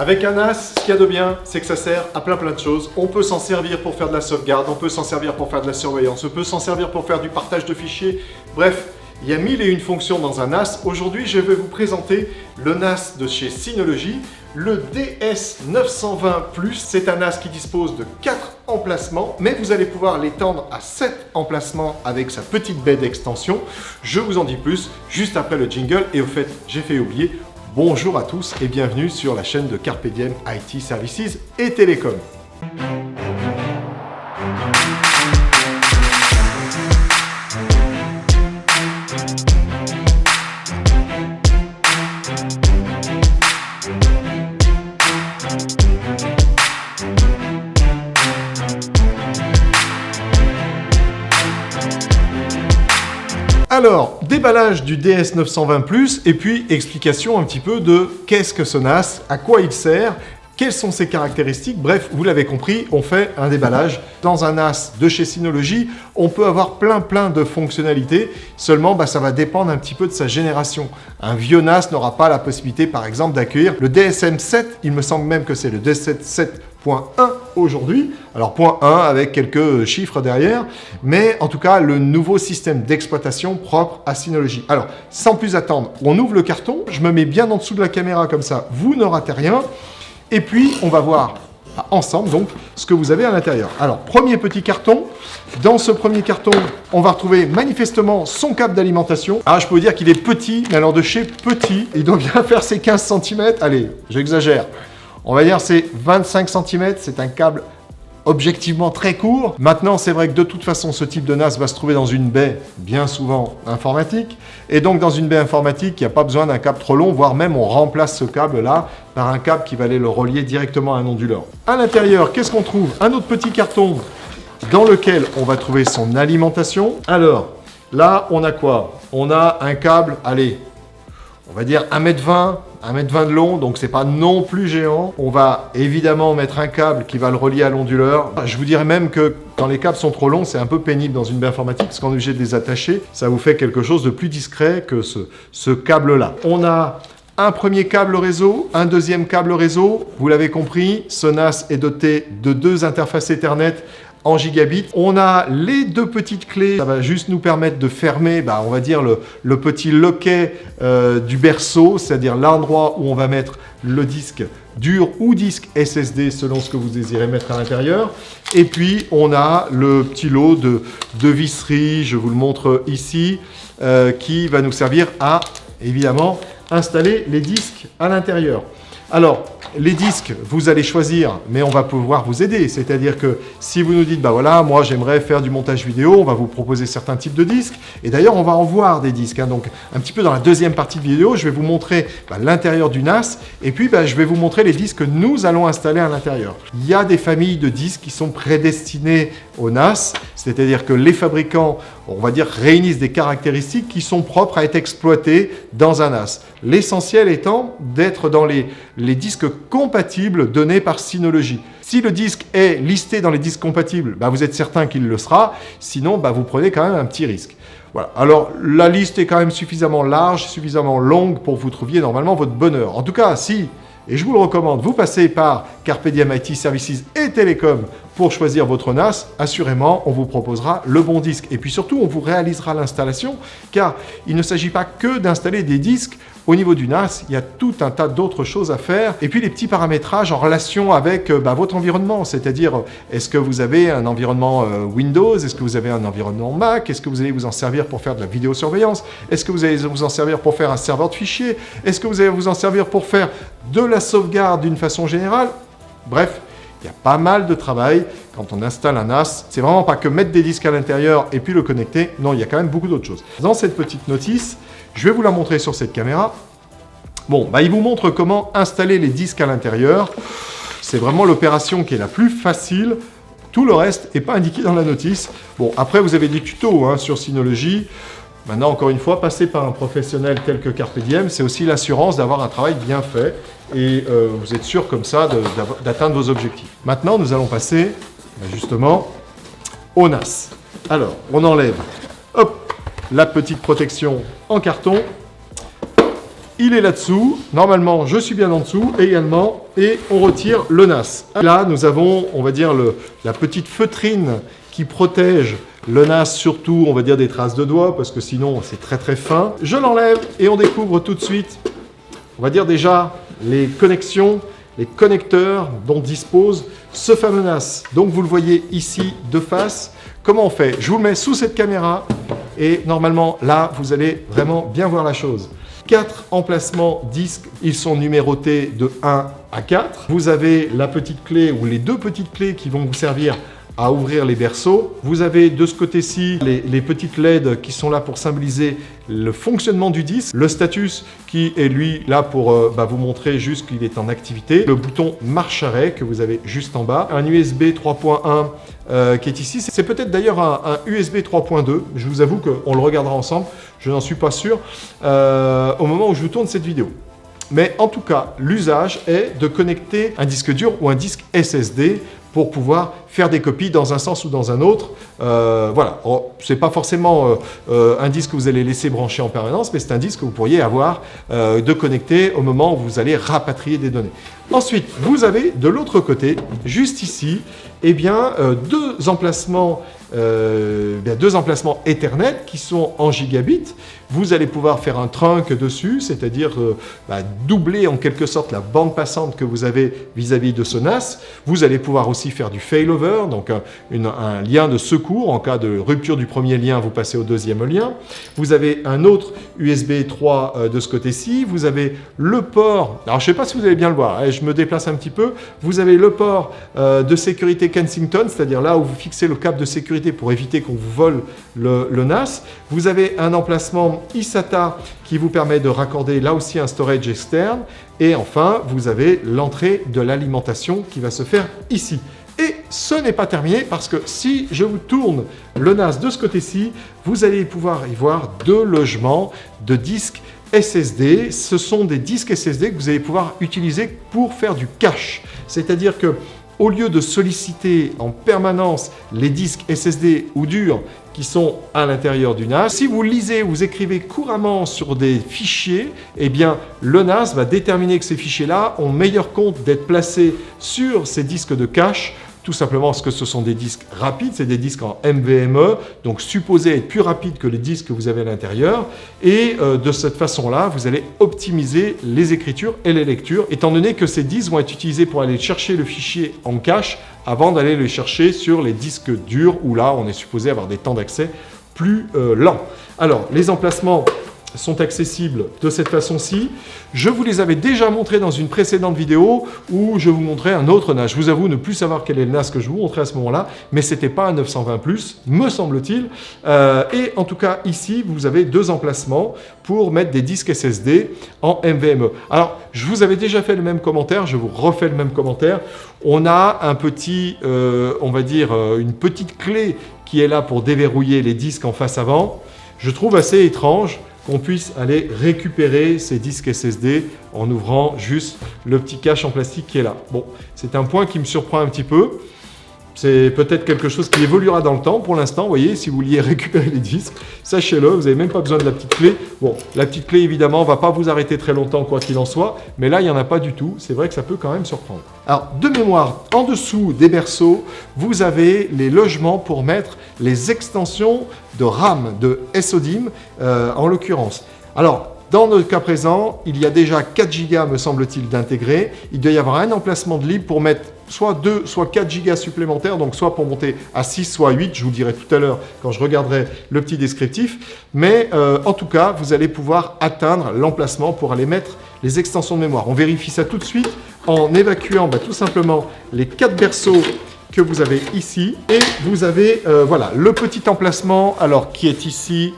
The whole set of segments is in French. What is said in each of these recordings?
Avec un NAS, ce qu'il y a de bien, c'est que ça sert à plein de choses. On peut s'en servir pour faire de la sauvegarde, on peut s'en servir pour faire de la surveillance, on peut s'en servir pour faire du partage de fichiers. Bref, il y a 1001 fonctions dans un NAS. Aujourd'hui, je vais vous présenter le NAS de chez Synology, le DS920+. C'est un NAS qui dispose de 4 emplacements, mais vous allez pouvoir l'étendre à 7 emplacements avec sa petite baie d'extension. Je vous en dis plus juste après le jingle. Et au fait, j'ai fait oublier, bonjour à tous et bienvenue sur la chaîne de Carpe Diem IT Services et Télécom. Alors, déballage du DS920+, et puis explication un petit peu de qu'est-ce que ce NAS, à quoi il sert, quelles sont ses caractéristiques. Bref, vous l'avez compris, on fait un déballage. Dans un NAS de chez Synology, on peut avoir plein de fonctionnalités, seulement ça va dépendre un petit peu de sa génération. Un vieux NAS n'aura pas la possibilité, par exemple, d'accueillir le DSM7, il me semble même que c'est le DSM7.1 aujourd'hui, alors .1 avec quelques chiffres derrière, mais en tout cas le nouveau système d'exploitation propre à Synology. Alors, sans plus attendre, on ouvre le carton, je me mets bien en dessous de la caméra comme ça, vous ne ratez rien, et puis on va voir ensemble donc ce que vous avez à l'intérieur. Alors, premier petit carton. Dans ce premier carton, on va retrouver manifestement son câble d'alimentation. Alors, je peux vous dire qu'il est petit, mais alors de chez petit, il doit bien faire ses 15 cm. Allez, j'exagère. On va dire c'est 25 cm, c'est un câble objectivement très court. Maintenant, c'est vrai que de toute façon, ce type de NAS va se trouver dans une baie bien souvent informatique. Et donc, dans une baie informatique, il n'y a pas besoin d'un câble trop long, voire même on remplace ce câble-là par un câble qui va aller le relier directement à un onduleur. À l'intérieur, qu'est-ce qu'on trouve? Un autre petit carton dans lequel on va trouver son alimentation. Alors, là, on a quoi? On a un câble, allez, on va dire 1m20, 1m20 de long, donc c'est pas non plus géant. On va évidemment mettre un câble qui va le relier à l'onduleur. Je vous dirais même que quand les câbles sont trop longs, c'est un peu pénible dans une baie informatique parce qu'on est obligé de les attacher. Ça vous fait quelque chose de plus discret que ce câble-là. On a un premier câble réseau, un deuxième câble réseau. Vous l'avez compris, ce NAS est doté de 2 interfaces Ethernet en gigabits. On a les 2 petites clés, ça va juste nous permettre de fermer, on va dire le petit loquet du berceau, c'est-à-dire l'endroit où on va mettre le disque dur ou disque SSD selon ce que vous désirez mettre à l'intérieur. Et puis on a le petit lot de visseries, je vous le montre ici, qui va nous servir à évidemment installer les disques à l'intérieur. Alors, les disques, vous allez choisir, mais on va pouvoir vous aider. C'est-à-dire que si vous nous dites, voilà, moi j'aimerais faire du montage vidéo, on va vous proposer certains types de disques. Et d'ailleurs, on va en voir des disques. Donc, un petit peu dans la deuxième partie de vidéo, je vais vous montrer l'intérieur du NAS. Et puis, je vais vous montrer les disques que nous allons installer à l'intérieur. Il y a des familles de disques qui sont prédestinés au NAS. C'est-à-dire que les fabricants, on va dire, réunissent des caractéristiques qui sont propres à être exploitées dans un NAS. L'essentiel étant d'être dans les disques compatibles donnés par Synology. Si le disque est listé dans les disques compatibles, vous êtes certain qu'il le sera. Sinon, vous prenez quand même un petit risque. Voilà. Alors, la liste est quand même suffisamment large, suffisamment longue pour que vous trouviez normalement votre bonheur. En tout cas, si, et je vous le recommande, vous passez par Carpe Diem IT Services et Télécom pour choisir votre NAS, assurément, on vous proposera le bon disque. Et puis surtout, on vous réalisera l'installation, car il ne s'agit pas que d'installer des disques. Au niveau du NAS, il y a tout un tas d'autres choses à faire. Et puis les petits paramétrages en relation avec votre environnement, c'est-à-dire est-ce que vous avez un environnement Windows, est-ce que vous avez un environnement Mac, est-ce que vous allez vous en servir pour faire de la vidéosurveillance, est-ce que vous allez vous en servir pour faire un serveur de fichiers, est-ce que vous allez vous en servir pour faire de la sauvegarde d'une façon générale. Bref, il y a pas mal de travail quand on installe un NAS. C'est vraiment pas que mettre des disques à l'intérieur et puis le connecter. Non, il y a quand même beaucoup d'autres choses. Dans cette petite notice, je vais vous la montrer sur cette caméra. Bon, il vous montre comment installer les disques à l'intérieur. C'est vraiment l'opération qui est la plus facile. Tout le reste n'est pas indiqué dans la notice. Bon, après, vous avez des tutos sur Synology. Maintenant, encore une fois, passer par un professionnel tel que Carpe Diem, c'est aussi l'assurance d'avoir un travail bien fait et vous êtes sûr comme ça d'atteindre vos objectifs. Maintenant, nous allons passer justement au NAS. Alors, on enlève la petite protection en carton. il est là-dessous. Normalement, je suis bien en dessous également. Et on retire le NAS. Là, nous avons, on va dire, la petite feutrine qui protège le NAS, surtout, on va dire, des traces de doigts, parce que sinon, c'est très très fin. Je l'enlève et on découvre tout de suite, on va dire déjà, les connexions, les connecteurs dont dispose ce fameux NAS. Donc, vous le voyez ici de face. Comment on fait? Je vous le mets sous cette caméra et normalement, là, vous allez vraiment bien voir la chose. 4 emplacements disques, ils sont numérotés de 1 à 4. Vous avez la petite clé ou les 2 petites clés qui vont vous servir à ouvrir les berceaux. Vous avez de ce côté-ci les petites LED qui sont là pour symboliser le fonctionnement du disque. Le status qui est lui là pour vous montrer juste qu'il est en activité. Le bouton marche-arrêt que vous avez juste en bas. Un USB 3.1 qui est ici. C'est peut-être d'ailleurs un USB 3.2. Je vous avoue qu'on le regardera ensemble. Je n'en suis pas sûr au moment où je vous tourne cette vidéo. Mais en tout cas, l'usage est de connecter un disque dur ou un disque SSD pour pouvoir faire des copies dans un sens ou dans un autre. Voilà, c'est pas forcément un disque que vous allez laisser brancher en permanence, mais c'est un disque que vous pourriez avoir de connecter au moment où vous allez rapatrier des données. Ensuite, vous avez de l'autre côté, juste ici, eh bien, deux emplacements Ethernet qui sont en gigabits. Vous allez pouvoir faire un trunk dessus, c'est-à-dire doubler en quelque sorte la bande passante que vous avez vis-à-vis de ce NAS. Vous allez pouvoir aussi faire du failover, donc un lien de secours. En cas de rupture du premier lien, vous passez au deuxième lien. Vous avez un autre USB 3 de ce côté-ci. Vous avez le port, alors je ne sais pas si vous allez bien le voir, je me déplace un petit peu. Vous avez le port de sécurité Kensington, c'est-à-dire là où vous fixez le câble de sécurité pour éviter qu'on vous vole le NAS. Vous avez un emplacement eSATA qui vous permet de raccorder là aussi un storage externe. Et enfin, vous avez l'entrée de l'alimentation qui va se faire ici. Et ce n'est pas terminé parce que si je vous tourne le NAS de ce côté-ci, vous allez pouvoir y voir deux logements de disques SSD. Ce sont des disques SSD que vous allez pouvoir utiliser pour faire du cache. C'est-à-dire que au lieu de solliciter en permanence les disques SSD ou durs qui sont à l'intérieur du NAS, si vous lisez, vous écrivez couramment sur des fichiers, eh bien le NAS va déterminer que ces fichiers-là ont meilleur compte d'être placés sur ces disques de cache, tout simplement parce que ce sont des disques rapides, c'est des disques en NVMe, donc supposés être plus rapides que les disques que vous avez à l'intérieur. Et de cette façon-là, vous allez optimiser les écritures et les lectures, étant donné que ces disques vont être utilisés pour aller chercher le fichier en cache avant d'aller le chercher sur les disques durs, où là, on est supposé avoir des temps d'accès plus lents. Alors, les emplacements sont accessibles de cette façon-ci. Je vous les avais déjà montrés dans une précédente vidéo où je vous montrais un autre NAS. Je vous avoue ne plus savoir quel est le NAS que je vous montrais à ce moment-là, mais ce n'était pas un 920+, me semble-t-il. Et en tout cas, ici, vous avez deux emplacements pour mettre des disques SSD en NVMe. Alors, je vous avais déjà fait le même commentaire, je vous refais le même commentaire. On a un petit, on va dire, une petite clé qui est là pour déverrouiller les disques en face avant. Je trouve assez étrange qu'on puisse aller récupérer ces disques SSD en ouvrant juste le petit cache en plastique qui est là. Bon, c'est un point qui me surprend un petit peu. C'est peut-être quelque chose qui évoluera dans le temps. Pour l'instant, vous voyez, si vous vouliez récupérer les disques, sachez-le, vous n'avez même pas besoin de la petite clé. Bon, la petite clé, évidemment, ne va pas vous arrêter très longtemps, quoi qu'il en soit. Mais là, il n'y en a pas du tout. C'est vrai que ça peut quand même surprendre. Alors, de mémoire, en dessous des berceaux, vous avez les logements pour mettre les extensions de RAM, de SODIMM, en l'occurrence. Alors, dans notre cas présent, il y a déjà 4 Go, me semble-t-il, d'intégrés. Il doit y avoir un emplacement de libre pour mettre soit 2, soit 4 Go supplémentaires, donc soit pour monter à 6, soit 8, je vous le dirai tout à l'heure quand je regarderai le petit descriptif. Mais en tout cas, vous allez pouvoir atteindre l'emplacement pour aller mettre les extensions de mémoire. On vérifie ça tout de suite en évacuant tout simplement les 4 berceaux que vous avez ici. Et vous avez voilà, le petit emplacement alors, qui est ici.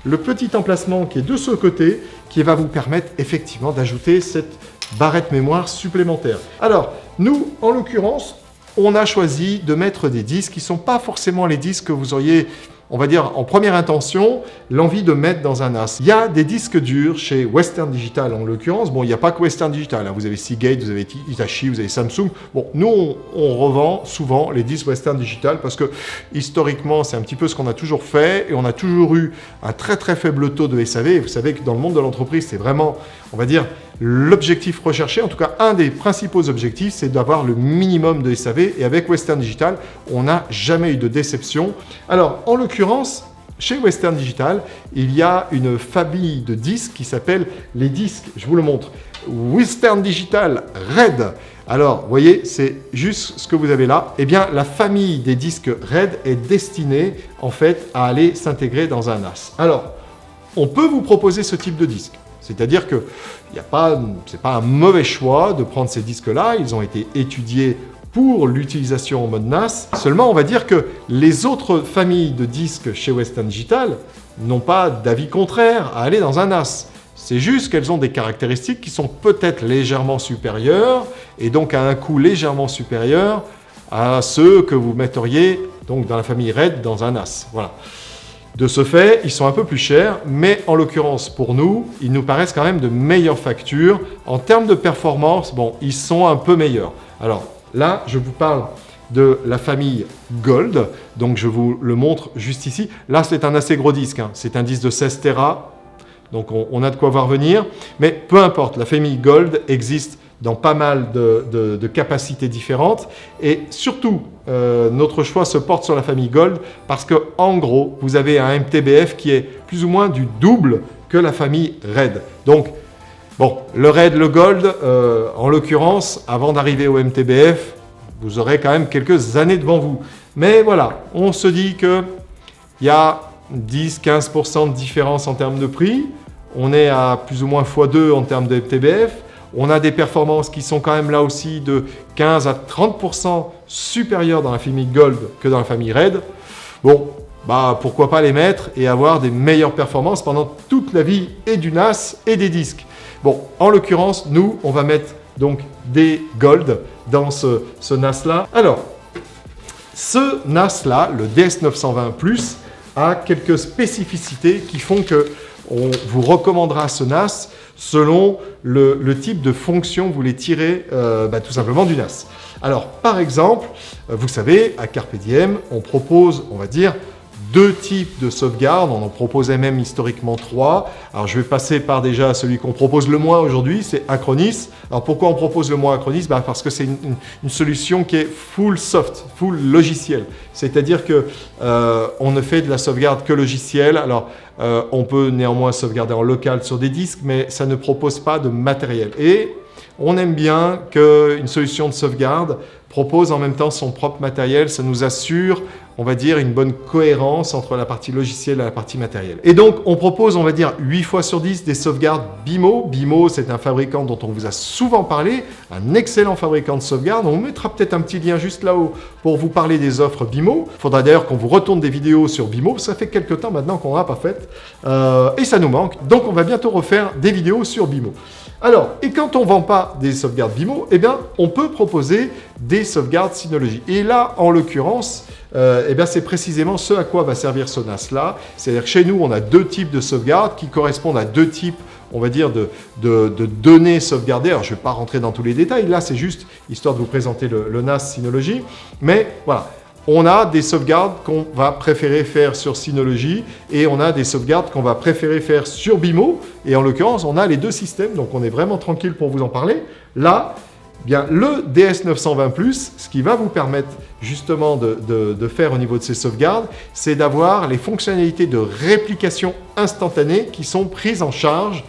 Le petit emplacement qui est de ce côté, qui va vous permettre effectivement d'ajouter cette barrette mémoire supplémentaire. Alors, nous, en l'occurrence, on a choisi de mettre des disques qui ne sont pas forcément les disques que vous auriez on va dire en première intention, l'envie de mettre dans un NAS. Il y a des disques durs chez Western Digital en l'occurrence. Bon, il n'y a pas que Western Digital, hein. Vous avez Seagate, vous avez Hitachi, vous avez Samsung. Bon, nous, on revend souvent les disques Western Digital parce que historiquement, c'est un petit peu ce qu'on a toujours fait et on a toujours eu un très très faible taux de SAV. Et vous savez que dans le monde de l'entreprise, c'est vraiment, on va dire, l'objectif recherché, en tout cas un des principaux objectifs, c'est d'avoir le minimum de SAV. Et avec Western Digital, on n'a jamais eu de déception. Alors, en l'occurrence, chez Western Digital, il y a une famille de disques qui s'appelle les disques, je vous le montre, Western Digital Red. Alors, vous voyez, c'est juste ce que vous avez là. Eh bien, la famille des disques Red est destinée, en fait, à aller s'intégrer dans un NAS. Alors, on peut vous proposer ce type de disque. C'est-à-dire que ce n'est pas un mauvais choix de prendre ces disques-là. Ils ont été étudiés pour l'utilisation en mode NAS. Seulement, on va dire que les autres familles de disques chez Western Digital n'ont pas d'avis contraire à aller dans un NAS. C'est juste qu'elles ont des caractéristiques qui sont peut-être légèrement supérieures et donc à un coût légèrement supérieur à ceux que vous metteriez donc dans la famille RAID dans un NAS. Voilà. De ce fait, ils sont un peu plus chers, mais en l'occurrence pour nous, ils nous paraissent quand même de meilleure facture. En termes de performance, bon, ils sont un peu meilleurs. Alors là, je vous parle de la famille Gold, donc je vous le montre juste ici. Là, c'est un assez gros disque, hein. C'est un disque de 16 Tera, donc on a de quoi voir venir. Mais peu importe, la famille Gold existe dans pas mal de capacités différentes. Et surtout, notre choix se porte sur la famille Gold parce que, en gros, vous avez un MTBF qui est plus ou moins du double que la famille Red. Donc, bon, le Red, le Gold, en l'occurrence, avant d'arriver au MTBF, vous aurez quand même quelques années devant vous. Mais voilà, on se dit qu'il y a 10-15% de différence en termes de prix. On est à plus ou moins x2 en termes de MTBF. On a des performances qui sont quand même là aussi de 15 à 30% supérieures dans la famille Gold que dans la famille Red. Bon, bah pourquoi pas les mettre et avoir des meilleures performances pendant toute la vie et du NAS et des disques. Bon, en l'occurrence, nous, on va mettre donc des Gold dans ce NAS-là. Alors, ce NAS-là, le DS920+, a quelques spécificités qui font que on vous recommandera ce NAS selon le type de fonction que vous voulez tirer tout simplement du NAS. Alors, par exemple, vous savez, à Carpe Diem, on propose, on va dire, 2 types de sauvegarde. On en proposait même historiquement 3. Alors, je vais passer par déjà celui qu'on propose le moins aujourd'hui, c'est Acronis. Alors, pourquoi on propose le moins Acronis? Parce que c'est une solution qui est full soft, full logiciel. C'est-à-dire que on ne fait de la sauvegarde que logiciel. Alors, on peut néanmoins sauvegarder en local sur des disques, mais ça ne propose pas de matériel. Et on aime bien qu'une solution de sauvegarde propose en même temps son propre matériel. Ça nous assure, on va dire, une bonne cohérence entre la partie logicielle et la partie matérielle. Et donc, on propose, on va dire, 8 fois sur 10 des sauvegardes BIMO. BIMO, c'est un fabricant dont on vous a souvent parlé, un excellent fabricant de sauvegarde. On mettra peut-être un petit lien juste là-haut pour vous parler des offres BIMO. Il faudra d'ailleurs qu'on vous retourne des vidéos sur BIMO. Ça fait quelques temps maintenant qu'on n'a pas fait. Et ça nous manque. Donc, on va bientôt refaire des vidéos sur BIMO. Alors, et quand on ne vend pas des sauvegardes BIMO, eh bien, on peut proposer des sauvegardes Synology. Et là, en l'occurrence, eh bien, c'est précisément ce à quoi va servir ce NAS-là. C'est-à-dire que chez nous, on a 2 types de sauvegardes qui correspondent à 2 types, on va dire, de données sauvegardées. Alors, je ne vais pas rentrer dans tous les détails. Là, c'est juste histoire de vous présenter le NAS Synology. Mais voilà. On a des sauvegardes qu'on va préférer faire sur Synology et on a des sauvegardes qu'on va préférer faire sur BIMO. Et en l'occurrence, on a les 2 systèmes, donc on est vraiment tranquille pour vous en parler. Là, bien, le DS920+, ce qui va vous permettre justement de faire au niveau de ces sauvegardes, c'est d'avoir les fonctionnalités de réplication instantanée qui sont prises en charge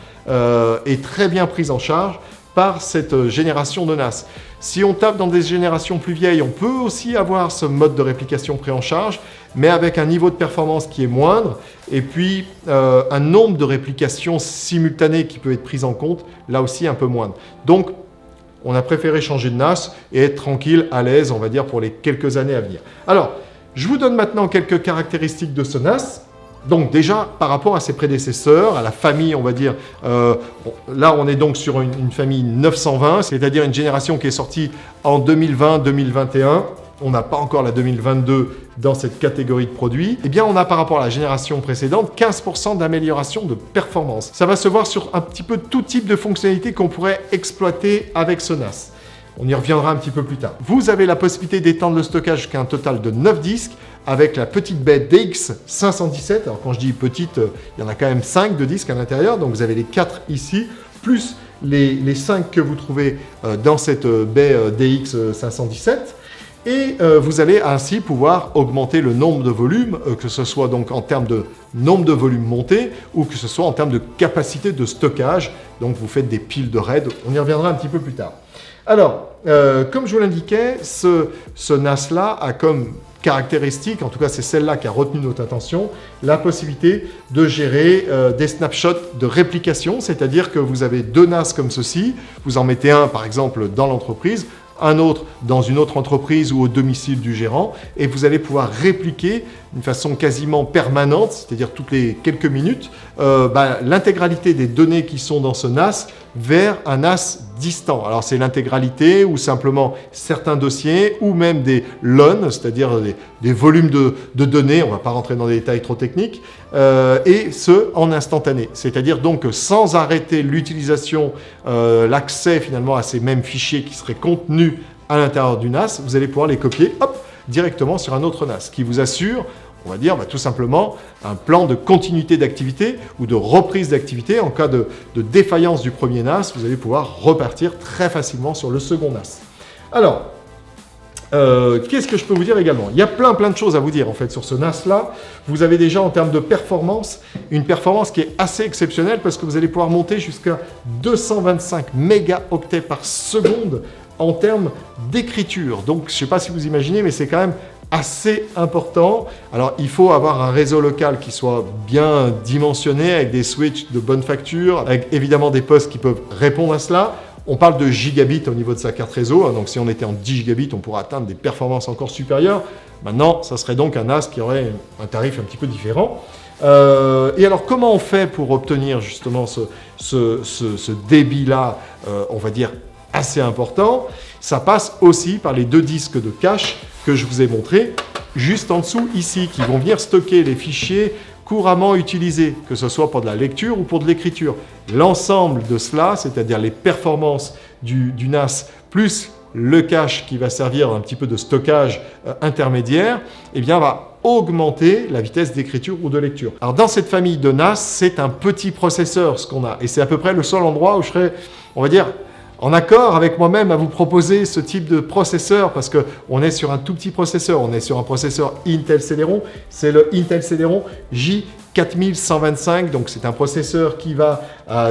et très bien prises en charge par cette génération de NAS. Si on tape dans des générations plus vieilles, on peut aussi avoir ce mode de réplication pris en charge, mais avec un niveau de performance qui est moindre, et puis un nombre de réplications simultanées qui peut être pris en compte, là aussi un peu moindre. Donc, on a préféré changer de NAS et être tranquille, à l'aise, on va dire, pour les quelques années à venir. Alors, je vous donne maintenant quelques caractéristiques de ce NAS. Donc déjà, par rapport à ses prédécesseurs, à la famille, on va dire, là on est donc sur une famille 920, c'est-à-dire une génération qui est sortie en 2020-2021. on n'a pas encore la 2022 dans cette catégorie de produits, eh bien on a par rapport à la génération précédente 15% d'amélioration de performance. Ça va se voir sur un petit peu tout type de fonctionnalités qu'on pourrait exploiter avec ce NAS. On y reviendra un petit peu plus tard. Vous avez la possibilité d'étendre le stockage jusqu'à un total de 9 disques avec la petite baie DX517. Alors quand je dis petite, il y en a quand même 5 de disques à l'intérieur, donc vous avez les 4 ici, plus les 5 que vous trouvez dans cette baie DX517. Et vous allez ainsi pouvoir augmenter le nombre de volumes, que ce soit donc en termes de nombre de volumes montés ou que ce soit en termes de capacité de stockage. Donc vous faites des piles de RAID, on y reviendra un petit peu plus tard. Alors, comme je vous l'indiquais, ce NAS-là a comme caractéristique, en tout cas c'est celle-là qui a retenu notre attention, la possibilité de gérer des snapshots de réplication, c'est-à-dire que vous avez 2 NAS comme ceci, vous en mettez un par exemple dans l'entreprise, un autre dans une autre entreprise ou au domicile du gérant, et vous allez pouvoir répliquer d'une façon quasiment permanente, c'est-à-dire toutes les quelques minutes, l'intégralité des données qui sont dans ce NAS vers un NAS distant. Alors c'est l'intégralité ou simplement certains dossiers ou même des LON, c'est-à-dire des volumes de données, on ne va pas rentrer dans des détails trop techniques, et ce en instantané. C'est-à-dire donc sans arrêter l'utilisation, l'accès finalement à ces mêmes fichiers qui seraient contenus à l'intérieur du NAS, vous allez pouvoir les copier directement sur un autre NAS qui vous assure, on va dire tout simplement, un plan de continuité d'activité ou de reprise d'activité. En cas de défaillance du premier NAS, vous allez pouvoir repartir très facilement sur le second NAS. Alors, qu'est-ce que je peux vous dire également? Il y a plein de choses à vous dire en fait sur ce NAS-là. Vous avez déjà en termes de performance, une performance qui est assez exceptionnelle parce que vous allez pouvoir monter jusqu'à 225 mégaoctets par seconde en termes d'écriture. Donc, je ne sais pas si vous imaginez, mais c'est quand même assez important. Alors, il faut avoir un réseau local qui soit bien dimensionné, avec des switches de bonne facture, avec évidemment des postes qui peuvent répondre à cela. On parle de gigabits au niveau de sa carte réseau, donc si on était en 10 gigabits, on pourrait atteindre des performances encore supérieures. Maintenant, ça serait donc un NAS qui aurait un tarif un petit peu différent. Et alors, comment on fait pour obtenir justement ce débit-là, on va dire, assez important? Ça passe aussi par les 2 disques de cache que je vous ai montrés juste en dessous ici, qui vont venir stocker les fichiers couramment utilisés, que ce soit pour de la lecture ou pour de l'écriture. L'ensemble de cela, c'est-à-dire les performances du NAS, plus le cache qui va servir un petit peu de stockage intermédiaire, eh bien, va augmenter la vitesse d'écriture ou de lecture. Alors, dans cette famille de NAS, c'est un petit processeur, ce qu'on a. Et c'est à peu près le seul endroit où je serais, on va dire, en accord avec moi-même à vous proposer ce type de processeur parce qu'on est sur un tout petit processeur, on est sur un processeur Intel Celeron, c'est le Intel Celeron J4125, donc c'est un processeur qui va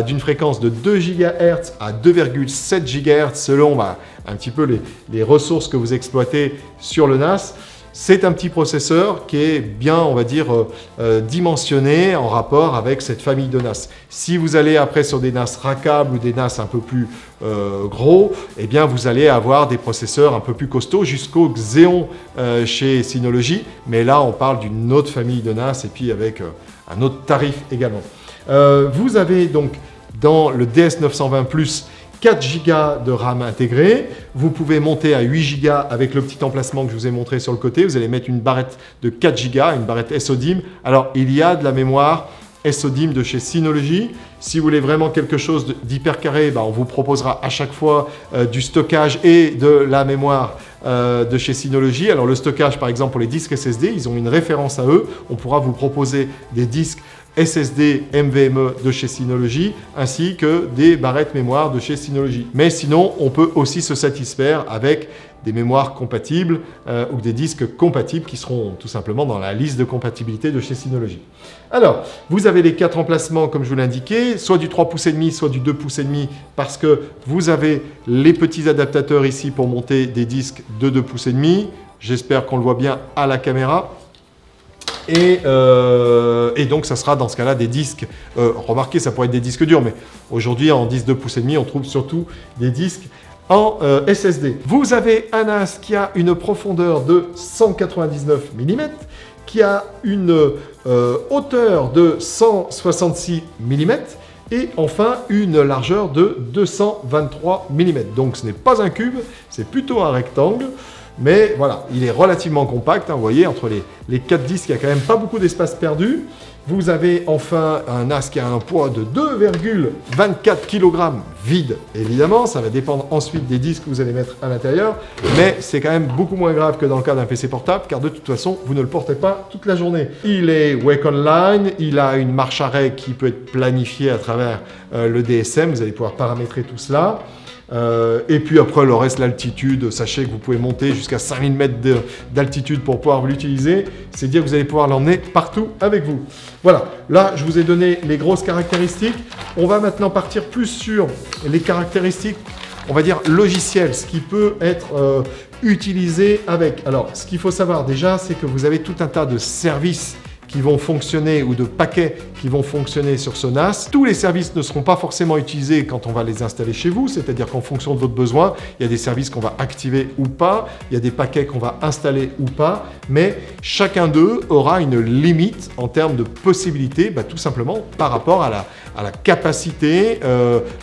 d'une fréquence de 2 GHz à 2,7 GHz selon un petit peu les ressources que vous exploitez sur le NAS. C'est un petit processeur qui est bien, on va dire, dimensionné en rapport avec cette famille de NAS. Si vous allez après sur des NAS rackables ou des NAS un peu plus gros, eh bien vous allez avoir des processeurs un peu plus costauds jusqu'au Xeon chez Synology. Mais là, on parle d'une autre famille de NAS et puis avec un autre tarif également. Vous avez donc dans le DS920+, 4 Go de RAM intégrée. Vous pouvez monter à 8 Go avec le petit emplacement que je vous ai montré sur le côté. Vous allez mettre une barrette de 4 Go, une barrette SODIMM. Alors, il y a de la mémoire SODIMM de chez Synology. Si vous voulez vraiment quelque chose d'hyper carré, on vous proposera à chaque fois du stockage et de la mémoire de chez Synology. Alors, le stockage, par exemple, pour les disques SSD, ils ont une référence à eux. On pourra vous proposer des disques SSD NVMe de chez Synology, ainsi que des barrettes mémoire de chez Synology. Mais sinon, on peut aussi se satisfaire avec des mémoires compatibles ou des disques compatibles qui seront tout simplement dans la liste de compatibilité de chez Synology. Alors, vous avez les 4 emplacements comme je vous l'ai indiqué, soit du 3,5 pouces, soit du 2,5 pouces, parce que vous avez les petits adaptateurs ici pour monter des disques de 2,5 pouces. J'espère qu'on le voit bien à la caméra. Et donc, ça sera dans ce cas-là des disques. Remarquez, ça pourrait être des disques durs, mais aujourd'hui, en disque 2,5 pouces, on trouve surtout des disques en SSD. Vous avez un NAS qui a une profondeur de 199 mm, qui a une hauteur de 166 mm et enfin une largeur de 223 mm. Donc, ce n'est pas un cube, c'est plutôt un rectangle. mais voilà, il est relativement compact, hein, vous voyez, entre les 4 disques, il n'y a quand même pas beaucoup d'espace perdu. Vous avez enfin un NAS qui a un poids de 2,24 kg vide, évidemment, ça va dépendre ensuite des disques que vous allez mettre à l'intérieur, mais c'est quand même beaucoup moins grave que dans le cas d'un PC portable, car de toute façon, vous ne le portez pas toute la journée. Il est Wake Online, il a une marche arrêt qui peut être planifiée à travers le DSM, vous allez pouvoir paramétrer tout cela. Et puis après le reste, l'altitude, sachez que vous pouvez monter jusqu'à 5000 mètres d'altitude pour pouvoir l'utiliser, c'est dire que vous allez pouvoir l'emmener partout avec vous. Voilà, là je vous ai donné les grosses caractéristiques. On va maintenant partir plus sur les caractéristiques, on va dire logicielles, ce qui peut être utilisé avec. Alors ce qu'il faut savoir déjà, c'est que vous avez tout un tas de services qui vont fonctionner ou de paquets qui vont fonctionner sur ce NAS. Tous les services ne seront pas forcément utilisés quand on va les installer chez vous, c'est-à-dire qu'en fonction de votre besoin, il y a des services qu'on va activer ou pas, il y a des paquets qu'on va installer ou pas, mais chacun d'eux aura une limite en termes de possibilités, tout simplement par rapport à la capacité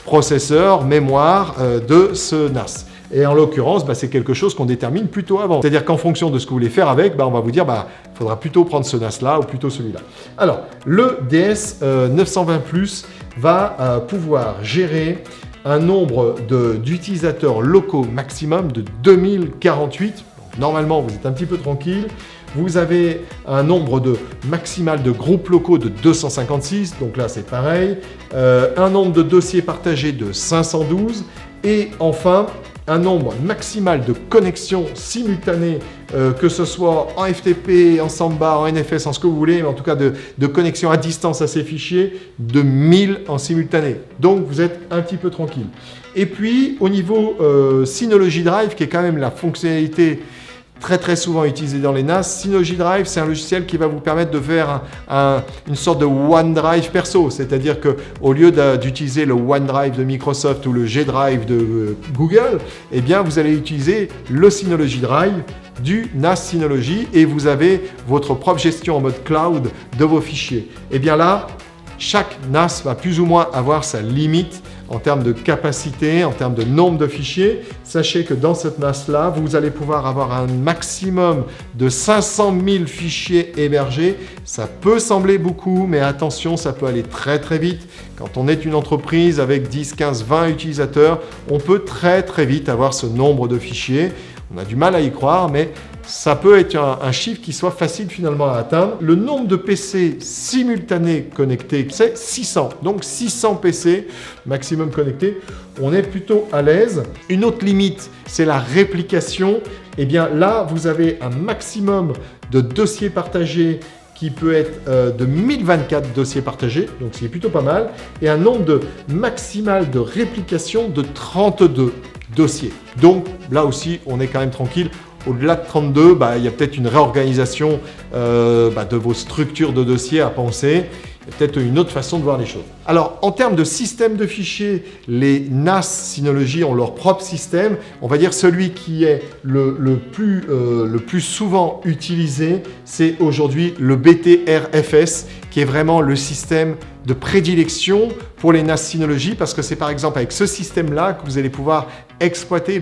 processeur, mémoire de ce NAS. Et en l'occurrence, c'est quelque chose qu'on détermine plutôt avant. C'est-à-dire qu'en fonction de ce que vous voulez faire avec, on va vous dire, il faudra plutôt prendre ce NAS-là ou plutôt celui-là. Alors, le DS 920 Plus va pouvoir gérer un nombre d'utilisateurs locaux maximum de 2048. Donc, normalement, vous êtes un petit peu tranquille. Vous avez un nombre maximal de groupes locaux de 256, donc là c'est pareil. Un nombre de dossiers partagés de 512. Et enfin, un nombre maximal de connexions simultanées, que ce soit en FTP, en Samba, en NFS, en ce que vous voulez, mais en tout cas de connexions à distance à ces fichiers, de 1000 en simultané. Donc vous êtes un petit peu tranquille. Et puis au niveau Synology Drive, qui est quand même la fonctionnalité très souvent utilisé dans les NAS. Synology Drive, c'est un logiciel qui va vous permettre de faire une sorte de OneDrive perso, c'est-à-dire qu'au lieu d'utiliser le OneDrive de Microsoft ou le G-Drive de Google, eh bien vous allez utiliser le Synology Drive du NAS Synology et vous avez votre propre gestion en mode cloud de vos fichiers. Et bien là, chaque NAS va plus ou moins avoir sa limite en termes de capacité, en termes de nombre de fichiers. Sachez que dans cette NAS-là, vous allez pouvoir avoir un maximum de 500 000 fichiers hébergés. Ça peut sembler beaucoup, mais attention, ça peut aller très vite. Quand on est une entreprise avec 10, 15, 20 utilisateurs, on peut très vite avoir ce nombre de fichiers. On a du mal à y croire, mais ça peut être un chiffre qui soit facile finalement à atteindre. Le nombre de PC simultanés connectés, c'est 600. Donc 600 PC maximum connectés. On est plutôt à l'aise. Une autre limite, c'est la réplication. Et bien là, vous avez un maximum de dossiers partagés qui peut être de 1024 dossiers partagés, donc c'est plutôt pas mal, et un nombre maximal de réplication de 32 dossiers. Donc là aussi, on est quand même tranquille. Au-delà de 32, il y a peut-être une réorganisation de vos structures de dossiers à penser. Il y a peut-être une autre façon de voir les choses. Alors, en termes de système de fichiers, les NAS Synology ont leur propre système. On va dire celui qui est le plus souvent utilisé, c'est aujourd'hui le BTRFS, qui est vraiment le système de prédilection pour les NAS Synology, parce que c'est par exemple avec ce système-là que vous allez pouvoir exploiter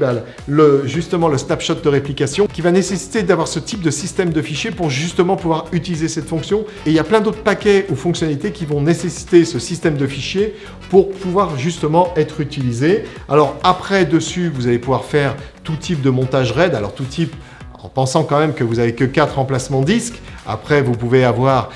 justement le snapshot de réplication qui va nécessiter d'avoir ce type de système de fichiers pour justement pouvoir utiliser cette fonction. Et il y a plein d'autres paquets ou fonctionnalités qui vont nécessiter ce système de fichiers pour pouvoir justement être utilisé. Alors après, dessus, vous allez pouvoir faire tout type de montage RAID, alors tout type en pensant quand même que vous n'avez que 4 emplacements disques. Après, vous pouvez avoir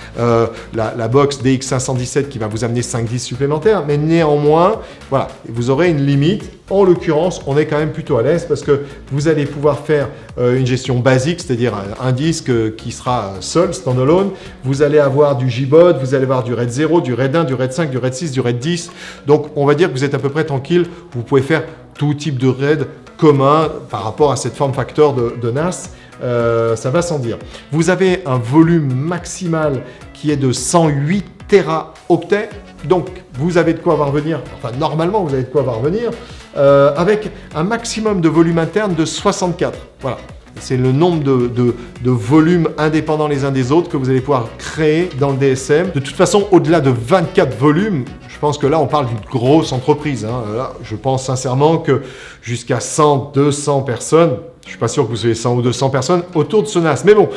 la box DX517 qui va vous amener 5 disques supplémentaires, mais néanmoins, voilà, vous aurez une limite. En l'occurrence, on est quand même plutôt à l'aise parce que vous allez pouvoir faire une gestion basique, c'est-à-dire un disque qui sera seul, standalone. Vous allez avoir du JBOD, vous allez avoir du RAID 0, du RAID 1, du RAID 5, du RAID 6, du RAID 10. Donc, on va dire que vous êtes à peu près tranquille. Vous pouvez faire tout type de RAID commun par rapport à cette forme factor de NAS. Ça va sans dire. Vous avez un volume maximal qui est de 108 téraoctets. Donc, vous avez de quoi avoir venir. Enfin, normalement, vous avez de quoi avoir venir. Avec un maximum de volume interne de 64. Voilà. C'est le nombre de volumes indépendants les uns des autres que vous allez pouvoir créer dans le DSM. De toute façon, au-delà de 24 volumes, je pense que là, on parle d'une grosse entreprise. Là, je pense sincèrement que jusqu'à 100, 200 personnes, Je suis pas sûr que vous soyez 100 ou 200 personnes autour de ce NAS. Mais bon,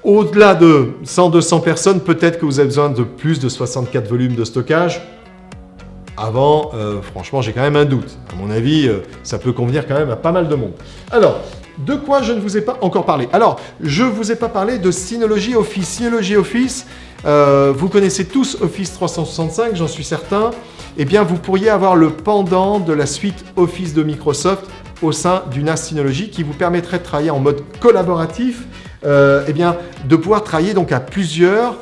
au-delà de 100-200 personnes, peut-être que vous avez besoin de plus de 64 volumes de stockage. Avant, franchement, j'ai quand même un doute. À mon avis, ça peut convenir quand même à pas mal de monde. Alors, de quoi je ne vous ai pas encore parlé? Alors, je ne vous ai pas parlé de Synology Office. Synology Office, vous connaissez tous Office 365, j'en suis certain. Eh bien, vous pourriez avoir le pendant de la suite Office de Microsoft au sein du NAS Synology qui vous permettrait de travailler en mode collaboratif, eh bien, de pouvoir travailler donc à plusieurs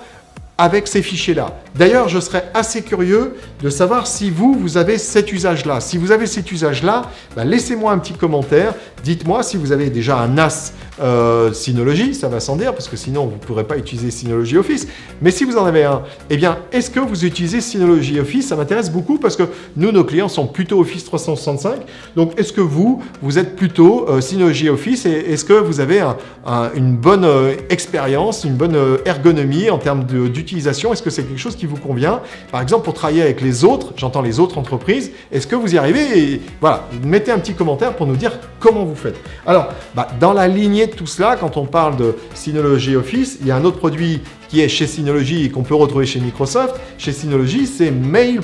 avec ces fichiers-là. D'ailleurs, je serais assez curieux de savoir si vous avez cet usage-là. Si vous avez cet usage-là, laissez-moi un petit commentaire. Dites-moi si vous avez déjà un NAS Synology, ça va sans dire, parce que sinon, vous ne pourrez pas utiliser Synology Office. Mais si vous en avez un, eh bien, est-ce que vous utilisez Synology Office? Ça m'intéresse beaucoup parce que nous, nos clients sont plutôt Office 365. Donc, est-ce que vous êtes plutôt Synology Office et est-ce que vous avez une bonne expérience, une bonne ergonomie en termes d'utilisation? Est-ce que c'est quelque chose qui vous convient? Par exemple, pour travailler avec les autres, j'entends les autres entreprises, est-ce que vous y arrivez? Et voilà, mettez un petit commentaire pour nous dire comment vous faites. Alors, dans la lignée de tout cela, quand on parle de Synology Office, il y a un autre produit qui est chez Synology et qu'on peut retrouver chez Microsoft. Chez Synology, c'est Mail+.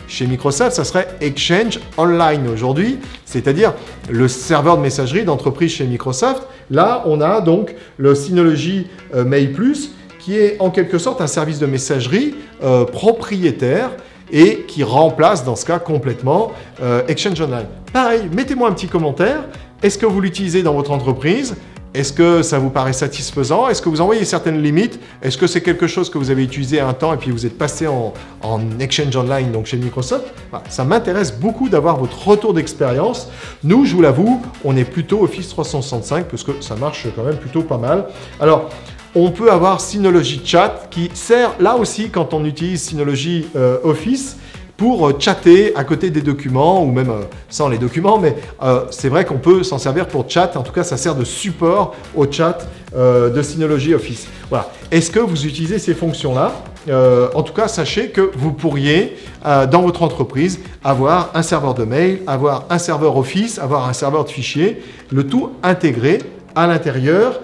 Chez Microsoft, ça serait Exchange Online aujourd'hui, c'est-à-dire le serveur de messagerie d'entreprise chez Microsoft. Là, on a donc le Synology Mail+, qui est en quelque sorte un service de messagerie propriétaire et qui remplace dans ce cas complètement Exchange Online. Pareil, mettez-moi un petit commentaire. Est-ce que vous l'utilisez dans votre entreprise? Est-ce que ça vous paraît satisfaisant? Est-ce que vous en voyez certaines limites? Est-ce que c'est quelque chose que vous avez utilisé un temps et puis vous êtes passé en Exchange Online, donc chez Microsoft? Voilà, ça m'intéresse beaucoup d'avoir votre retour d'expérience. Nous, je vous l'avoue, on est plutôt Office 365 parce que ça marche quand même plutôt pas mal. Alors, on peut avoir Synology Chat qui sert là aussi quand on utilise Synology Office pour chatter à côté des documents ou même sans les documents, mais c'est vrai qu'on peut s'en servir pour chat. En tout cas, ça sert de support au chat de Synology Office. Voilà. Est-ce que vous utilisez ces fonctions-là? En tout cas, sachez que vous pourriez, dans votre entreprise, avoir un serveur de mail, avoir un serveur Office, avoir un serveur de fichiers, le tout intégré à l'intérieur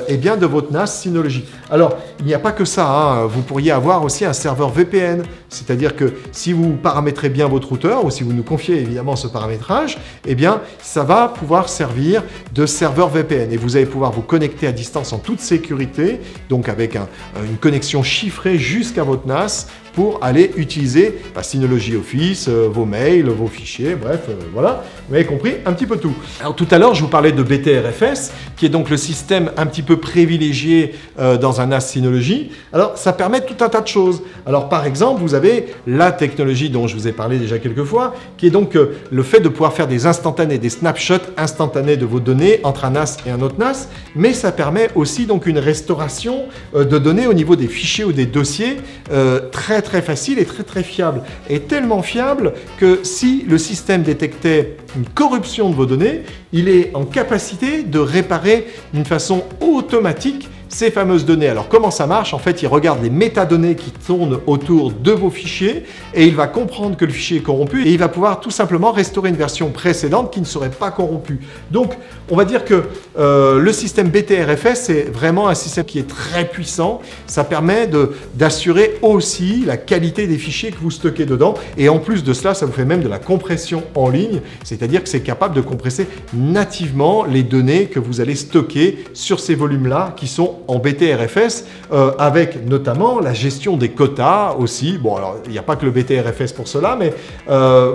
eh bien de votre NAS Synology. Alors, il n'y a pas que ça, hein. Vous pourriez avoir aussi un serveur VPN, c'est-à-dire que si vous paramétrez bien votre routeur ou si vous nous confiez évidemment ce paramétrage, eh bien, ça va pouvoir servir de serveur VPN et vous allez pouvoir vous connecter à distance en toute sécurité, donc avec une connexion chiffrée jusqu'à votre NAS pour aller utiliser Synology Office, vos mails, vos fichiers, bref, voilà, vous avez compris un petit peu tout. Alors tout à l'heure, je vous parlais de BTRFS, qui est donc le système un petit peu privilégié dans un NAS Synology. Alors ça permet tout un tas de choses. Alors par exemple, vous avez la technologie dont je vous ai parlé déjà quelques fois, qui est donc le fait de pouvoir faire des instantanés, des snapshots instantanés de vos données entre un NAS et un autre NAS, mais ça permet aussi donc une restauration de données au niveau des fichiers ou des dossiers très facile et très fiable. Et tellement fiable que si le système détectait une corruption de vos données, il est en capacité de réparer d'une façon automatique ces fameuses données. Alors comment ça marche? En fait, il regarde les métadonnées qui tournent autour de vos fichiers et il va comprendre que le fichier est corrompu et il va pouvoir tout simplement restaurer une version précédente qui ne serait pas corrompue. Donc, on va dire que le système BTRFS, c'est vraiment un système qui est très puissant. Ça permet d'assurer aussi la qualité des fichiers que vous stockez dedans et en plus de cela, ça vous fait même de la compression en ligne, c'est-à-dire que c'est capable de compresser nativement les données que vous allez stocker sur ces volumes-là qui sont en BTRFS, avec notamment la gestion des quotas aussi. Bon, alors, il n'y a pas que le BTRFS pour cela, mais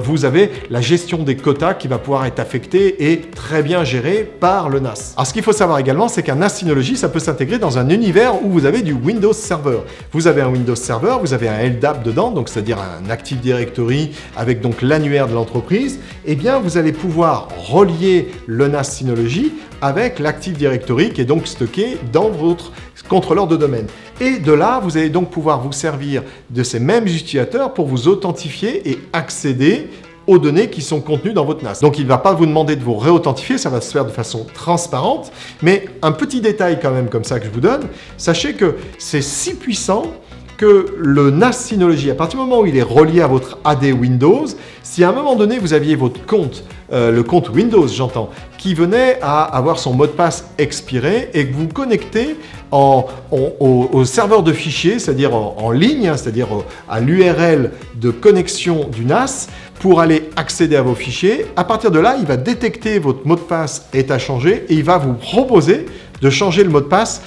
vous avez la gestion des quotas qui va pouvoir être affectée et très bien gérée par le NAS. Alors, ce qu'il faut savoir également, c'est qu'un NAS Synology, ça peut s'intégrer dans un univers où vous avez du Windows Server. Vous avez un Windows Server, vous avez un LDAP dedans, donc c'est-à-dire un Active Directory avec donc l'annuaire de l'entreprise. Eh bien, vous allez pouvoir relier le NAS Synology avec l'Active Directory qui est donc stocké dans votre contrôleur de domaine. Et de là, vous allez donc pouvoir vous servir de ces mêmes utilisateurs pour vous authentifier et accéder aux données qui sont contenues dans votre NAS. Donc, il ne va pas vous demander de vous réauthentifier, ça va se faire de façon transparente. Mais un petit détail quand même comme ça que je vous donne, sachez que c'est si puissant que le NAS Synology, à partir du moment où il est relié à votre AD Windows, si à un moment donné vous aviez votre compte, le compte Windows j'entends, qui venait à avoir son mot de passe expiré et que vous connectez au serveur de fichiers, c'est-à-dire en ligne, c'est-à-dire à l'URL de connexion du NAS, pour aller accéder à vos fichiers. À partir de là, il va détecter votre mot de passe est à changer et il va vous proposer de changer le mot de passe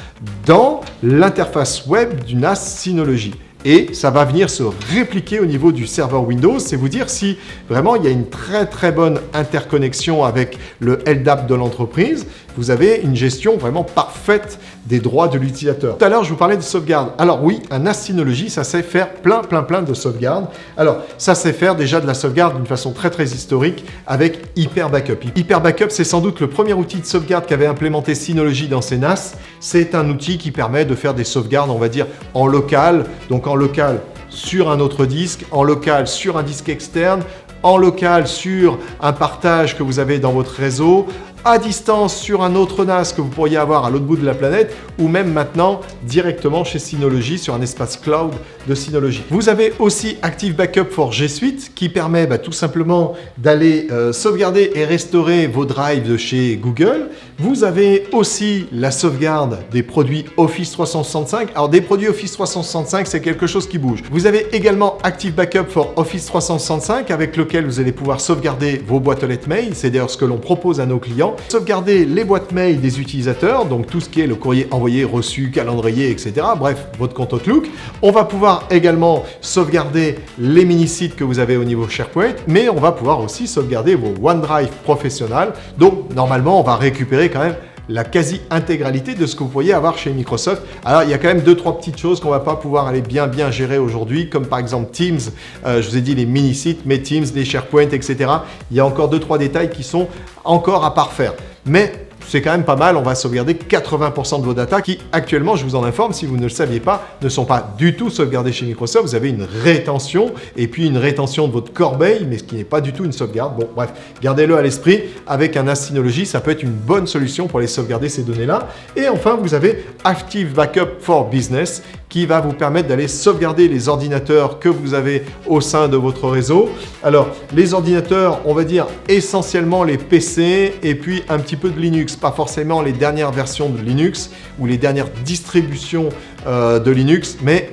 dans l'interface web du NAS Synology. Et ça va venir se répliquer au niveau du serveur Windows. C'est vous dire si vraiment il y a une très bonne interconnexion avec le LDAP de l'entreprise. Vous avez une gestion vraiment parfaite des droits de l'utilisateur. Tout à l'heure, je vous parlais de sauvegarde. Alors oui, un NAS Synology, ça sait faire plein de sauvegardes. Alors, ça sait faire déjà de la sauvegarde d'une façon très historique avec Hyper Backup. Hyper Backup, c'est sans doute le premier outil de sauvegarde qu'avait implémenté Synology dans ses NAS. C'est un outil qui permet de faire des sauvegardes, on va dire, en local. Donc en local sur un autre disque, en local sur un disque externe, en local sur un partage que vous avez dans votre réseau, à distance sur un autre NAS que vous pourriez avoir à l'autre bout de la planète, ou même maintenant directement chez Synology sur un espace cloud de Synology. Vous avez aussi Active Backup for G Suite qui permet tout simplement d'aller sauvegarder et restaurer vos drives de chez Google. Vous avez aussi la sauvegarde des produits Office 365. Alors des produits Office 365, c'est quelque chose qui bouge. Vous avez également Active Backup for Office 365 avec lequel vous allez pouvoir sauvegarder vos boîtes aux lettres mail. C'est d'ailleurs ce que l'on propose à nos clients. Sauvegarder les boîtes mail des utilisateurs, donc tout ce qui est le courrier envoyé, reçu, calendrier, etc. Bref, votre compte Outlook. On va pouvoir également sauvegarder les mini-sites que vous avez au niveau SharePoint, mais on va pouvoir aussi sauvegarder vos OneDrive professionnels. Donc, normalement, on va récupérer quand même la quasi-intégralité de ce que vous pourriez avoir chez Microsoft. Alors, il y a quand même 2-3 petites choses qu'on ne va pas pouvoir aller bien gérer aujourd'hui, comme par exemple Teams. Je vous ai dit les mini-sites, mais Teams, les SharePoint, etc. Il y a encore 2-3 détails qui sont encore à parfaire. Mais c'est quand même pas mal, on va sauvegarder 80% de vos datas qui, actuellement, je vous en informe, si vous ne le saviez pas, ne sont pas du tout sauvegardées chez Microsoft. Vous avez une rétention et puis une rétention de votre corbeille, mais ce qui n'est pas du tout une sauvegarde. Bon, bref, gardez-le à l'esprit. Avec un NAS Synology, ça peut être une bonne solution pour aller sauvegarder ces données-là. Et enfin, vous avez Active Backup for Business qui va vous permettre d'aller sauvegarder les ordinateurs que vous avez au sein de votre réseau. Alors, les ordinateurs, on va dire essentiellement les PC et puis un petit peu de Linux, pas forcément les dernières versions de Linux ou les dernières distributions de Linux, mais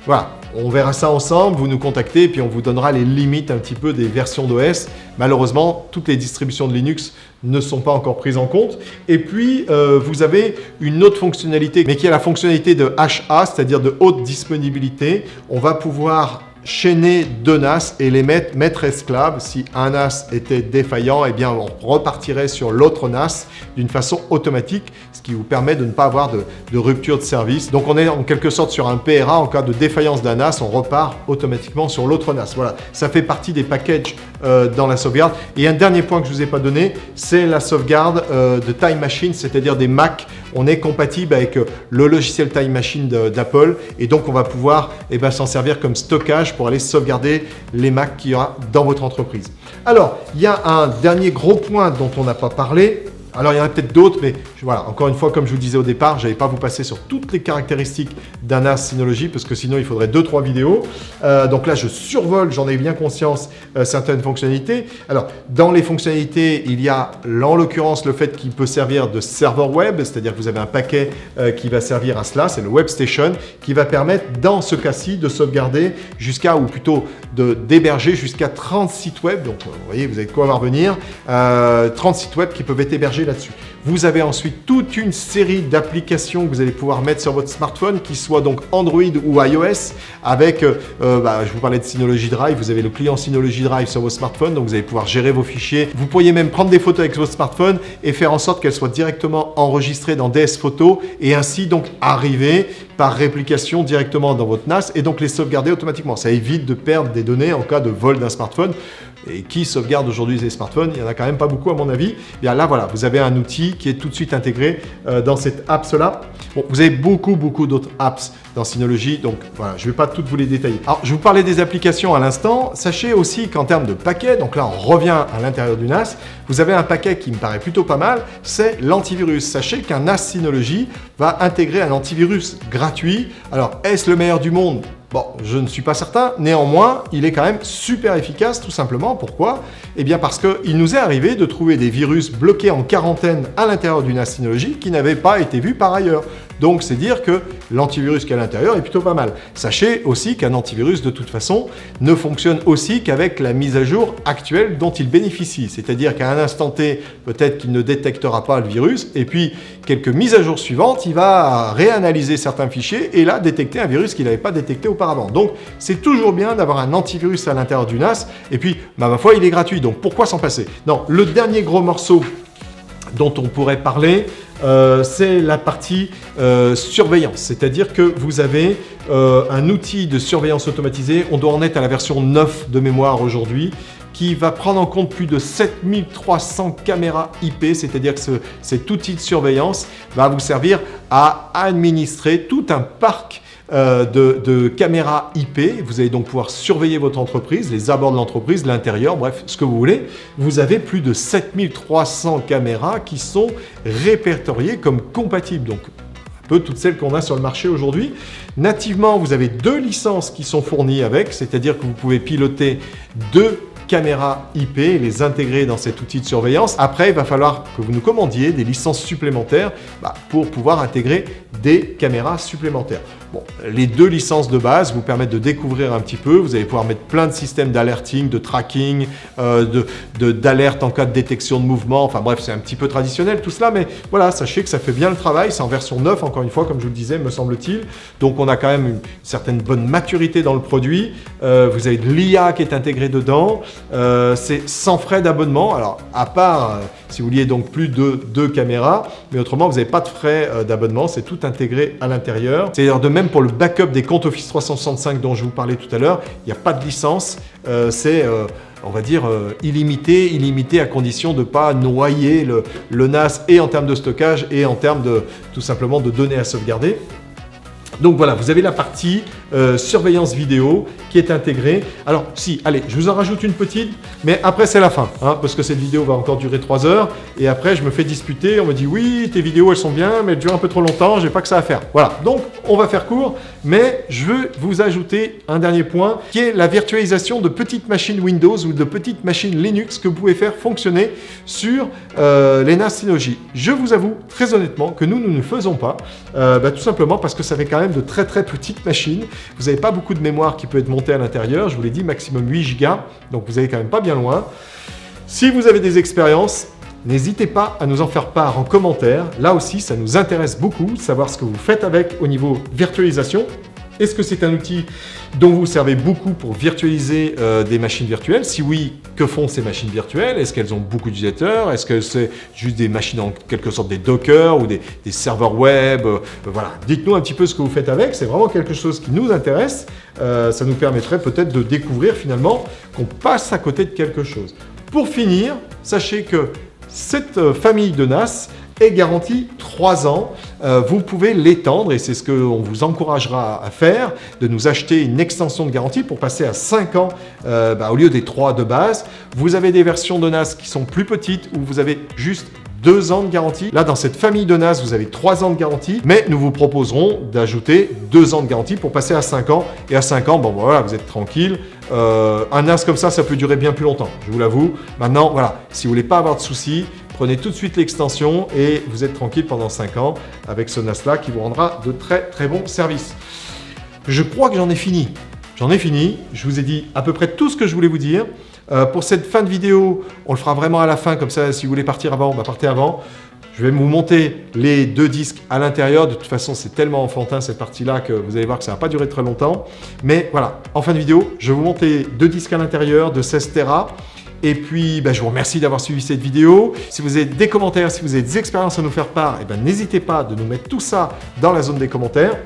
voilà. On verra ça ensemble, vous nous contactez et puis on vous donnera les limites un petit peu des versions d'OS. Malheureusement, toutes les distributions de Linux ne sont pas encore prises en compte. Et puis, vous avez une autre fonctionnalité, mais qui est la fonctionnalité de HA, c'est-à-dire de haute disponibilité. On va pouvoir chaîner deux NAS et les mettre esclaves. Si un NAS était défaillant, eh bien on repartirait sur l'autre NAS d'une façon automatique, ce qui vous permet de ne pas avoir de rupture de service. Donc on est en quelque sorte sur un PRA. En cas de défaillance d'un NAS, on repart automatiquement sur l'autre NAS. Voilà, ça fait partie des packages dans la sauvegarde. Et un dernier point que je ne vous ai pas donné, c'est la sauvegarde de Time Machine, c'est-à-dire des Mac. On est compatible avec le logiciel Time Machine d'Apple et donc on va pouvoir s'en servir comme stockage pour aller sauvegarder les Macs qu'il y aura dans votre entreprise. Alors, il y a un dernier gros point dont on n'a pas parlé. Alors, il y en a peut-être d'autres, mais voilà, encore une fois, comme je vous disais au départ, je n'allais pas vous passer sur toutes les caractéristiques d'un NAS Synology, parce que sinon, il faudrait 2-3 vidéos. Donc là, je survole, j'en ai bien conscience, certaines fonctionnalités. Alors, dans les fonctionnalités, il y a, en l'occurrence, le fait qu'il peut servir de serveur web, c'est-à-dire que vous avez un paquet qui va servir à cela, c'est le Web Station, qui va permettre, dans ce cas-ci, de sauvegarder jusqu'à, ou plutôt d'héberger jusqu'à 30 sites web. Donc, vous voyez, vous avez de quoi voir venir. 30 sites web qui peuvent être hébergés là-dessus. Vous avez ensuite toute une série d'applications que vous allez pouvoir mettre sur votre smartphone, qui soient donc Android ou iOS, avec, je vous parlais de Synology Drive, vous avez le client Synology Drive sur vos smartphones, donc vous allez pouvoir gérer vos fichiers. Vous pourriez même prendre des photos avec votre smartphone et faire en sorte qu'elles soient directement enregistrées dans DS Photo et ainsi donc arriver par réplication directement dans votre NAS et donc les sauvegarder automatiquement. Ça évite de perdre des données en cas de vol d'un smartphone. Et qui sauvegarde aujourd'hui les smartphones? Il n'y en a quand même pas beaucoup à mon avis. Bien là, voilà, vous avez un outil qui est tout de suite intégré dans cette apps-là. Bon, vous avez beaucoup d'autres apps dans Synology, donc voilà, je ne vais pas toutes vous les détailler. Alors, je vous parlais des applications à l'instant. Sachez aussi qu'en termes de paquet, donc là, on revient à l'intérieur du NAS, vous avez un paquet qui me paraît plutôt pas mal, c'est l'antivirus. Sachez qu'un NAS Synology va intégrer un antivirus gratuit. Alors, est-ce le meilleur du monde ? Bon, je ne suis pas certain, néanmoins, il est quand même super efficace, tout simplement. Pourquoi ? Eh bien parce qu'il nous est arrivé de trouver des virus bloqués en quarantaine à l'intérieur d'une NAS Synology qui n'avaient pas été vus par ailleurs. Donc, c'est dire que l'antivirus qui est à l'intérieur est plutôt pas mal. Sachez aussi qu'un antivirus, de toute façon, ne fonctionne aussi qu'avec la mise à jour actuelle dont il bénéficie. C'est-à-dire qu'à un instant T, peut-être qu'il ne détectera pas le virus, et puis quelques mises à jour suivantes, il va réanalyser certains fichiers et là, détecter un virus qu'il n'avait pas détecté auparavant. Donc, c'est toujours bien d'avoir un antivirus à l'intérieur du NAS, et puis, ma foi, il est gratuit, donc pourquoi s'en passer? Non, le dernier gros morceau dont on pourrait parler, c'est la partie surveillance. C'est-à-dire que vous avez un outil de surveillance automatisée, on doit en être à la version 9 de mémoire aujourd'hui, qui va prendre en compte plus de 7300 caméras IP, c'est-à-dire que cet outil de surveillance va vous servir à administrer tout un parc de caméras IP. Vous allez donc pouvoir surveiller votre entreprise, les abords de l'entreprise, l'intérieur, bref, ce que vous voulez. Vous avez plus de 7300 caméras qui sont répertoriées comme compatibles. Donc, un peu toutes celles qu'on a sur le marché aujourd'hui. Nativement, vous avez 2 licences qui sont fournies avec, c'est-à-dire que vous pouvez piloter 2 caméras IP et les intégrer dans cet outil de surveillance. Après, il va falloir que vous nous commandiez des licences supplémentaires pour pouvoir intégrer des caméras supplémentaires. Bon, les 2 licences de base vous permettent de découvrir un petit peu. Vous allez pouvoir mettre plein de systèmes d'alerting, de tracking, d'alerte en cas de détection de mouvement. Enfin bref, c'est un petit peu traditionnel tout cela, mais voilà, sachez que ça fait bien le travail. C'est en version 9, encore une fois, comme je vous le disais, me semble-t-il. Donc on a quand même une certaine bonne maturité dans le produit. Vous avez de l'IA qui est intégrée dedans. C'est sans frais d'abonnement. Alors, à part, si vous vouliez donc plus de 2 caméras, mais autrement, vous n'avez pas de frais d'abonnement. C'est tout intégré à l'intérieur. C'est-à-dire de même pour le backup des comptes Office 365 dont je vous parlais tout à l'heure, il n'y a pas de licence. C'est on va dire illimité à condition de ne pas noyer le NAS et en termes de stockage et en termes de tout simplement de données à sauvegarder. Donc voilà, vous avez la partie surveillance vidéo qui est intégrée. Alors si, allez, je vous en rajoute une petite, mais après c'est la fin, hein, parce que cette vidéo va encore durer 3 heures, et après je me fais disputer, on me dit oui, tes vidéos elles sont bien, mais elles durent un peu trop longtemps, j'ai pas que ça à faire. Voilà, donc on va faire court, mais je veux vous ajouter un dernier point, qui est la virtualisation de petites machines Windows ou de petites machines Linux que vous pouvez faire fonctionner sur les NAS Synology. Je vous avoue très honnêtement que nous ne faisons pas, tout simplement parce que ça fait quand même de très petites machines. Vous n'avez pas beaucoup de mémoire qui peut être montée à l'intérieur. Je vous l'ai dit, maximum 8 Go. Donc vous allez quand même pas bien loin. Si vous avez des expériences, n'hésitez pas à nous en faire part en commentaire. Là aussi, ça nous intéresse beaucoup de savoir ce que vous faites avec au niveau virtualisation. Est-ce que c'est un outil dont vous servez beaucoup pour virtualiser des machines virtuelles? Si oui, que font ces machines virtuelles? Est-ce qu'elles ont beaucoup d'utilisateurs? Est-ce que c'est juste des machines en quelque sorte des Docker ou des serveurs web? Voilà, dites-nous un petit peu ce que vous faites avec. C'est vraiment quelque chose qui nous intéresse. Ça nous permettrait peut-être de découvrir finalement qu'on passe à côté de quelque chose. Pour finir, sachez que cette famille de NAS est garantie 3 ans. Vous pouvez l'étendre et c'est ce qu'on vous encouragera à faire, de nous acheter une extension de garantie pour passer à 5 ans au lieu des 3 de base. Vous avez des versions de NAS qui sont plus petites où vous avez juste 2 ans de garantie. Là, dans cette famille de NAS, vous avez 3 ans de garantie, mais nous vous proposerons d'ajouter 2 ans de garantie pour passer à 5 ans. Et à 5 ans, bon voilà, vous êtes tranquille. Un NAS comme ça peut durer bien plus longtemps, je vous l'avoue. Maintenant, voilà, si vous voulez pas avoir de soucis, prenez tout de suite l'extension et vous êtes tranquille pendant 5 ans avec ce NAS-là qui vous rendra de très bons services. Je crois que j'en ai fini. Je vous ai dit à peu près tout ce que je voulais vous dire. Pour cette fin de vidéo, on le fera vraiment à la fin, comme ça, si vous voulez partir avant, partez avant. Je vais vous monter les 2 disques à l'intérieur. De toute façon, c'est tellement enfantin cette partie-là que vous allez voir que ça ne va pas durer très longtemps. Mais voilà, en fin de vidéo, je vais vous monter 2 disques à l'intérieur de 16 Tera. Et puis, je vous remercie d'avoir suivi cette vidéo. Si vous avez des commentaires, si vous avez des expériences à nous faire part, n'hésitez pas de nous mettre tout ça dans la zone des commentaires.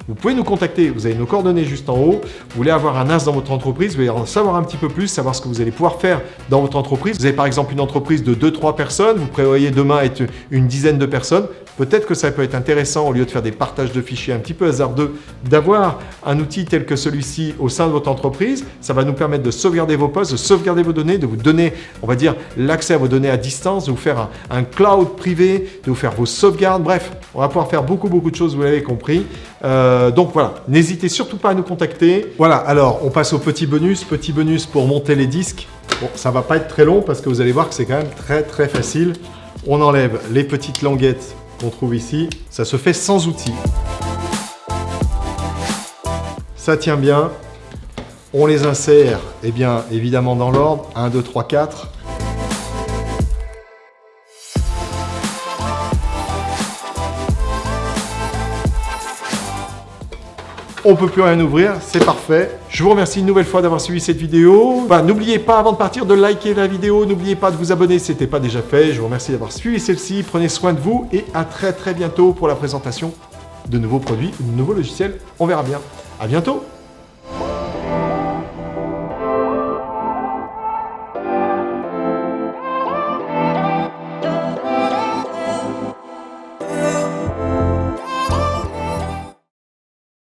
vous pouvez nous contacter. Vous avez nos coordonnées juste en haut. Vous voulez avoir un NAS dans votre entreprise, vous voulez en savoir un petit peu plus, savoir ce que vous allez pouvoir faire dans votre entreprise. Vous avez par exemple une entreprise de 2-3 personnes, vous prévoyez demain être une dizaine de personnes. Peut-être que ça peut être intéressant, au lieu de faire des partages de fichiers un petit peu hasardeux, d'avoir un outil tel que celui-ci au sein de votre entreprise. Ça va nous permettre de sauvegarder vos postes, de sauvegarder vos données, de vous donner, on va dire, l'accès à vos données à distance, de vous faire un cloud privé, de vous faire vos sauvegardes. Bref, on va pouvoir faire beaucoup de choses, vous l'avez compris. Donc voilà, n'hésitez surtout pas à nous contacter. Voilà, alors on passe au petit bonus pour monter les disques. Bon, ça va pas être très long parce que vous allez voir que c'est quand même très facile. On enlève les petites languettes qu'on trouve ici. Ça se fait sans outils. Ça tient bien. On les insère, eh bien, évidemment dans l'ordre. 1, 2, 3, 4. On ne peut plus rien ouvrir, c'est parfait. Je vous remercie une nouvelle fois d'avoir suivi cette vidéo. N'oubliez pas avant de partir de liker la vidéo, n'oubliez pas de vous abonner si ce n'était pas déjà fait. Je vous remercie d'avoir suivi celle-ci, prenez soin de vous et à très bientôt pour la présentation de nouveaux produits, de nouveaux logiciels. On verra bien. À bientôt.